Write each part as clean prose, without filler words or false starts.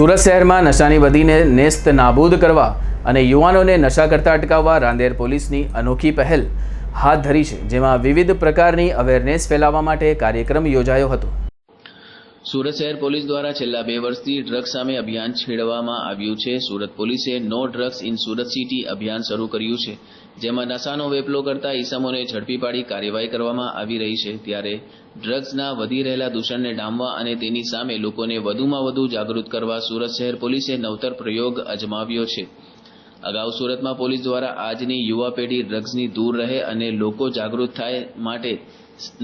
સુરત શહેરમાં નશાની બદીને નેસ્ત નાબૂદ કરવા અને યુવાનોને નશા કરતા અટકાવવા રાંદેર પોલીસની અનોખી પહેલ હાથ ધરી છે, જેમાં વિવિધ પ્રકારની અવેરનેસ ફેલાવવા માટે કાર્યક્રમ યોજાયો હતો। સુરત શહેર પોલીસ દ્વારા છેલ્લા 2 વર્ષથી ડ્રગ્સ સામે અભિયાન છેડવામાં આવ્યું છે। સુરત પોલીસે no drugs in Surat city અભિયાન શરૂ કર્યું છે, જેમાં નશાનો વેપલો કરતા ઈસમોને ઝડપી પાડી કાર્યવાહી કરવામાં આવી રહી છે। ત્યારે ડ્રગ્સના વધી રહેલા દૂષણને ડામવા અને તેની સામે લોકોને વધુમાં વધુ જાગૃત કરવા સુરત શહેર પોલીસે નવતર પ્રયોગ અજમાવ્યો છે। અગાઉ સુરતમાં પોલીસ દ્વારા આજની યુવા પેઢી ડ્રગ્સની દૂર રહે અને લોકો જાગૃત થાય માટે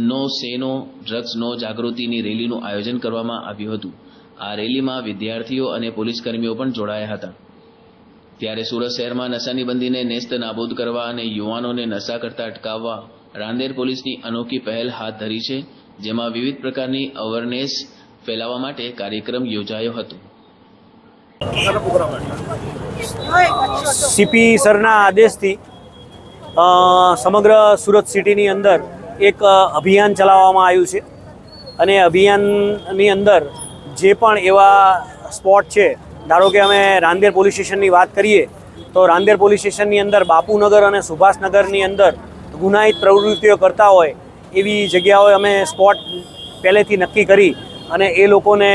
નો સે નો ડ્રગ્સ નો જાગૃતિની રેલીનું આયોજન કરવામાં આવ્યું હતું। આ રેલીમાં વિદ્યાર્થીઓ અને પોલીસ કર્મીઓ પણ જોડાયા હતા। ત્યારે સુરત શહેરમાં નશાની બંદીને નેસ્ત નાબૂદ કરવા અને યુવાનોને નશા કરતા અટકાવવા રાંદેર પોલીસની અનોખી પહેલ હાથ ધરી છે, જેમાં વિવિધ પ્રકારની અવેરનેસ ફેલાવવા માટે કાર્યક્રમ યોજાયો હતો। સીપી સરના આદેશથી સમગ્ર સુરત સિટીની અંદર એક અભિયાન ચલાવવામાં આવ્યું છે અને અભિયાનની અંદર જે પણ એવા સ્પોટ છે, ધારો કે અમે રાંદેર પોલીસ સ્ટેશનની વાત કરીએ તો રાંદેર પોલીસ સ્ટેશનની અંદર બાપુનગર અને સુભાષનગરની અંદર ગુનાહિત પ્રવૃત્તિઓ કરતા હોય એવી જગ્યાઓએ અમે સ્પોટ પહેલેથી નક્કી કરી અને એ લોકોને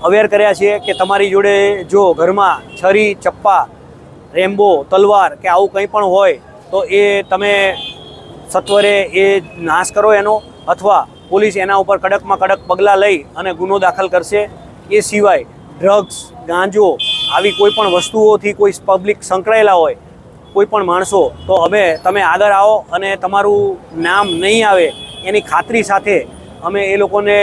અવેર કર્યા છીએ કે તમારી જોડે જો ઘરમાં છરી, ચપ્પા, રેમ્બો, તલવાર કે આવું કંઈ પણ હોય તો એ તમે સત્વરે એ નાશ કરો એનો, અથવા પોલીસ એના ઉપર કડકમાં કડક પગલાં લઈ અને ગુનો દાખલ કરશે। એ સિવાય ડ્રગ્સ, ગાંજો આવી કોઈ પણ વસ્તુઓથી કોઈ પબ્લિક સંકળાયેલા હોય, કોઈ પણ માણસો, તો તમે આગળ આવો અને તમારું નામ નહીં આવે એની ખાતરી સાથે અમે એ લોકોને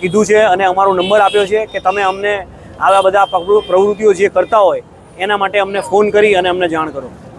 કીધું છે અને અમારો નંબર આપ્યો છે કે તમે અમને આવા બધા પ્રવૃત્તિઓ જે કરતા હોય એના માટે અમને ફોન કરી અને અમને જાણ કરો।